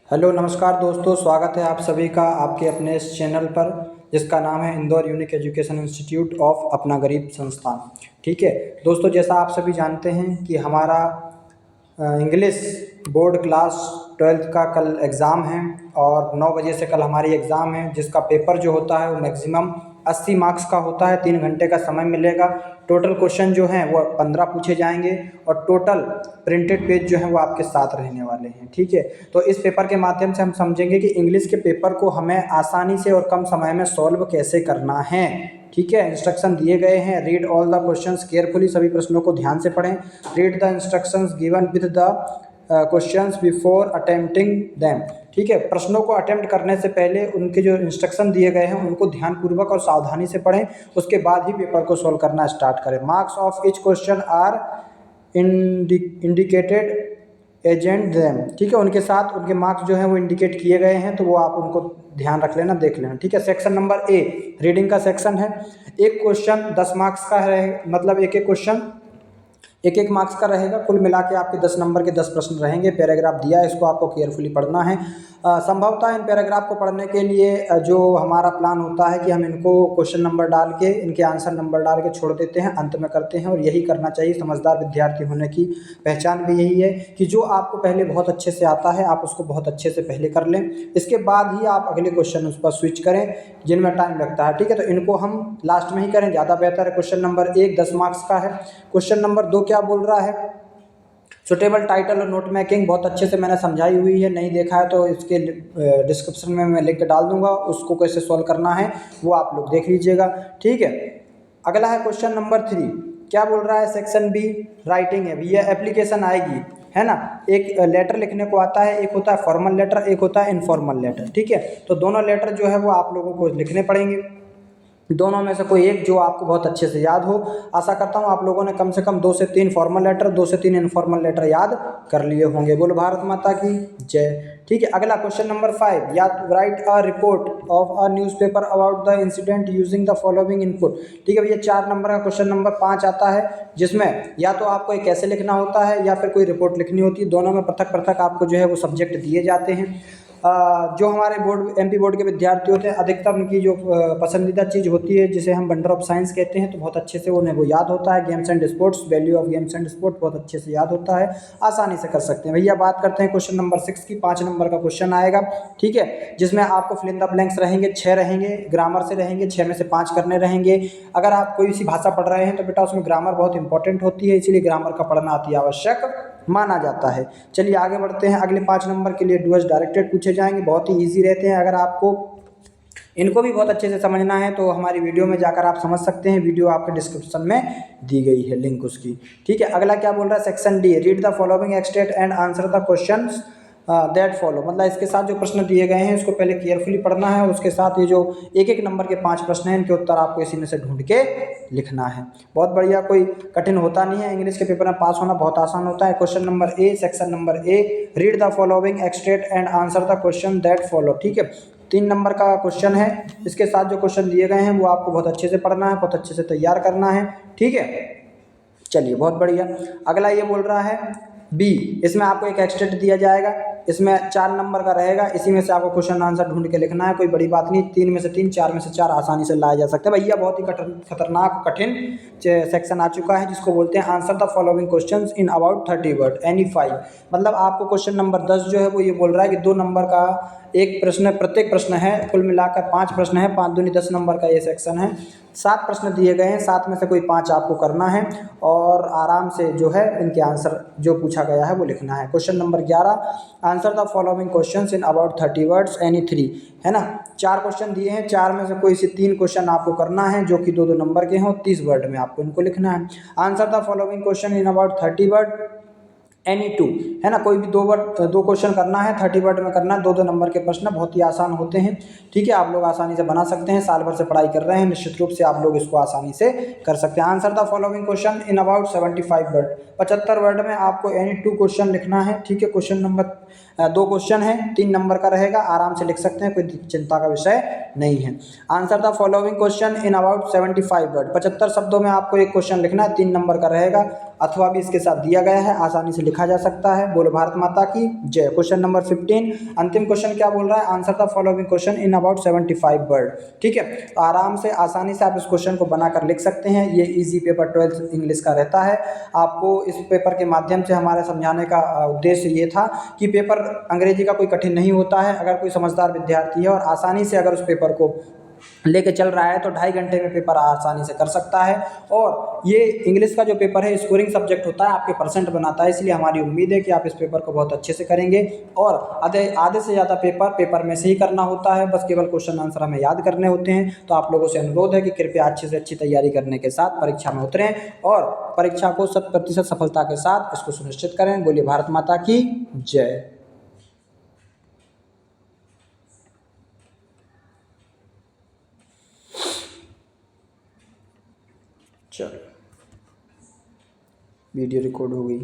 Hello नमस्कार दोस्तों, स्वागत है आप सभी का आपके अपने इस चैनल पर जिसका नाम है Indore unique education institute of अपना गरीब संस्थान। ठीक है दोस्तों, जैसा आप सभी जानते हैं कि हमारा इंग्लिश बोर्ड क्लास 12th का कल एग्ज़ाम है और 9 बजे से कल हमारी एग्ज़ाम है, जिसका पेपर जो होता है वो मैक्सिमम 80 मार्क्स का होता है। 3 घंटे का समय मिलेगा। टोटल क्वेश्चन जो हैं वो 15 पूछे जाएंगे और टोटल प्रिंटेड पेज जो है वो आपके साथ रहने वाले हैं। ठीक है, तो इस पेपर के माध्यम से हम समझेंगे कि इंग्लिश के पेपर को हमें आसानी से और कम समय में सॉल्व कैसे करना है। ठीक है, इंस्ट्रक्शन दिए गए हैं। Read all the questions carefully, सभी प्रश्नों को ध्यान से पढ़ें। Read the instructions given with the questions before attempting them. ठीक है, प्रश्नों को अटेम्प्ट करने से पहले उनके जो इंस्ट्रक्शन दिए गए हैं उनको ध्यानपूर्वक और सावधानी से पढ़ें, उसके बाद ही पेपर को सॉल्व करना स्टार्ट करें। Marks of each question are indicated against them. ठीक है, उनके साथ उनके मार्क्स जो हैं वो इंडिकेट किए गए हैं, तो वो आप उनको ध्यान रख लेना, देख लेना। ठीक है, सेक्शन नंबर ए रीडिंग का सेक्शन है। एक क्वेश्चन 10 मार्क्स का है, मतलब एक एक क्वेश्चन एक मार्क्स का रहेगा। कुल मिला के आपके 10 नंबर के 10 प्रश्न रहेंगे। पैराग्राफ दिया है, इसको आपको केयरफुली पढ़ना है। संभवतः इन पैराग्राफ को पढ़ने के लिए जो हमारा प्लान होता है कि हम इनको क्वेश्चन नंबर डाल के इनके आंसर नंबर डाल के छोड़ देते हैं, अंत में करते हैं, और यही करना चाहिए। समझदार विद्यार्थी होने की पहचान भी यही है कि जो आपको पहले बहुत अच्छे से आता है आप उसको बहुत अच्छे से पहले कर लें, इसके बाद ही आप अगले क्वेश्चन उस पर स्विच करें जिनमें टाइम लगता है। ठीक है, तो इनको हम लास्ट में ही करें, ज़्यादा बेहतर है। क्वेश्चन नंबर 1 10 मार्क्स का है। क्वेश्चन नंबर 2 क्या बोल रहा है? सुटेबल टाइटल और नोट मेकिंग बहुत अच्छे से मैंने समझाई हुई है, नहीं देखा है तो इसके डिस्क्रिप्शन में मैं लिंक डाल दूंगा, उसको कैसे सॉल्व करना है वो आप लोग देख लीजिएगा। ठीक है, अगला है क्वेश्चन नंबर 3। क्या बोल रहा है? सेक्शन बी राइटिंग है। ये एप्लीकेशन आएगी, है ना। एक लेटर लिखने को आता है, एक होता है फॉर्मल लेटर, एक होता है इनफॉर्मल लेटर। ठीक है, तो दोनों लेटर जो है वो आप लोगों को लिखने पड़ेंगे। दोनों में से कोई एक जो आपको बहुत अच्छे से याद हो। आशा करता हूँ आप लोगों ने कम से कम 2 से 3 फॉर्मल लेटर, 2 से 3 इनफॉर्मल लेटर याद कर लिए होंगे। बोलो भारत माता की जय। ठीक है, अगला क्वेश्चन नंबर 5। या right a report of a newspaper about the incident using the following input. ठीक है भैया, 4 नंबर का क्वेश्चन नंबर 5 आता है, जिसमें या तो आपको एक ऐसे लिखना होता है या फिर कोई रिपोर्ट लिखनी होती है। दोनों में पृथक पृथक आपको जो है वो सब्जेक्ट दिए जाते हैं। जो हमारे बोर्ड एमपी बोर्ड के विद्यार्थी होते हैं, अधिकतर उनकी जो पसंदीदा चीज़ होती है जिसे हम बंडर ऑफ साइंस कहते हैं, तो बहुत अच्छे से उन्हें वो याद होता है। Games and sports, value of games and sports बहुत अच्छे से याद होता है, आसानी से कर सकते हैं। भैया बात करते हैं क्वेश्चन नंबर 6 की। 5 नंबर का क्वेश्चन आएगा। ठीक है, जिसमें आपको फिल इन द ब्लैंक्स रहेंगे, 6 रहेंगे, ग्रामर से रहेंगे, 6 में से 5 करने रहेंगे। अगर आप कोई सी भाषा पढ़ रहे हैं तो बेटा उसमें ग्रामर बहुत इंपॉर्टेंट होती है, इसीलिए ग्रामर का पढ़ना अति आवश्यक माना जाता है। चलिए आगे बढ़ते हैं। अगले 5 नंबर के लिए डूअर्स डायरेक्टेड पूछे जाएंगे, बहुत ही ईजी रहते हैं। अगर आपको इनको भी बहुत अच्छे से समझना है तो हमारी वीडियो में जाकर आप समझ सकते हैं, वीडियो आपके डिस्क्रिप्शन में दी गई है लिंक उसकी। ठीक है, अगला क्या बोल रहा है? Section D read the following extract and answer the questions that follow. मतलब इसके साथ जो प्रश्न दिए गए हैं उसको पहले केयरफुली पढ़ना है, उसके साथ ये जो एक नंबर के 5 प्रश्न हैं इनके उत्तर आपको इसी में से ढूंढ के लिखना है। बहुत बढ़िया, कोई कठिन होता नहीं है, इंग्लिश के पेपर में पास होना बहुत आसान होता है। Question number A, section number A, read the following extract and answer the question that follow. ठीक है, 3 नंबर का क्वेश्चन है, इसके साथ जो क्वेश्चन दिए गए हैं वो आपको बहुत अच्छे से पढ़ना है, बहुत अच्छे से तैयार करना है। ठीक है, चलिए बहुत बढ़िया। अगला ये बोल रहा है बी, इसमें आपको एक एक्सटेट दिया जाएगा, इसमें 4 नंबर का रहेगा, इसी में से आपको क्वेश्चन आंसर ढूंढ के लिखना है। कोई बड़ी बात नहीं, 3 में से 3, 4 में से 4 आसानी से लाया जा सकता है। भैया बहुत ही खतरनाक कठिन सेक्शन आ चुका है जिसको बोलते हैं answer the following questions in about 30 word any 5। मतलब आपको क्वेश्चन नंबर 10 जो है वो ये बोल रहा है कि 2 नंबर का एक प्रश्न, प्रत्येक प्रश्न है, कुल मिलाकर 5 प्रश्न है, 5 दूनी 10 नंबर का ये सेक्शन है। 7 प्रश्न दिए गए हैं, 7 में से कोई 5 आपको करना है और आराम से जो है इनके आंसर जो पूछा गया है वो लिखना है। Question number 11, answer the following questions in about 30 words any 3, है ना। 4 क्वेश्चन दिए हैं, 4 में से कोई से 3 क्वेश्चन आपको करना है जो कि 2-2 नंबर के हों, 30 वर्ड में आपको इनको लिखना है। Answer the following question in about 30 word any 2, है ना। कोई भी 2 क्वेश्चन करना है, 30 वर्ड में करना है, 2-2 नंबर के प्रश्न बहुत ही आसान होते हैं। ठीक है, आप लोग आसानी से बना सकते हैं, साल भर से पढ़ाई कर रहे हैं, निश्चित रूप से आप लोग इसको आसानी से कर सकते हैं। Answer the following question in about 75 word, 75 word में आपको एनी 2 क्वेश्चन लिखना है। ठीक है, क्वेश्चन नंबर 2 क्वेश्चन है, 3 नंबर का रहेगा, आराम से लिख सकते हैं, कोई चिंता का विषय नहीं है। Answer the following question in about 75 word, 75 शब्दों में आपको एक क्वेश्चन लिखना है, 3 नंबर का रहेगा, अथवा भी इसके साथ दिया गया है, आसानी से लिखा जा सकता है। बोलो भारत माता की जय। क्वेश्चन नंबर 15 अंतिम क्वेश्चन क्या बोल रहा है, answer the following question in about 75 word. ठीक है, तो आराम से आसानी से आप इस क्वेश्चन को बनाकर लिख सकते हैं। ये इजी पेपर 12th इंग्लिश का रहता है। आपको इस पेपर के माध्यम से हमारे समझाने का उद्देश्य ये था कि पेपर अंग्रेजी का कोई कठिन नहीं होता है। अगर कोई समझदार विद्यार्थी है और आसानी से अगर उस पेपर को लेके चल रहा है तो 2.5 घंटे में पेपर आसानी से कर सकता है। और ये इंग्लिश का जो पेपर है स्कोरिंग सब्जेक्ट होता है, आपके परसेंट बनाता है, इसलिए हमारी उम्मीद है कि आप इस पेपर को बहुत अच्छे से करेंगे। और आधे से ज़्यादा पेपर में से ही करना होता है, बस केवल क्वेश्चन आंसर हमें याद करने होते हैं। तो आप लोगों से अनुरोध है कि कृपया अच्छे से अच्छी तैयारी करने के साथ परीक्षा में उतरें और परीक्षा को 100% सफलता के साथ इसको सुनिश्चित करें। बोलिए भारत माता की जय। चलो वीडियो रिकॉर्ड हो गई।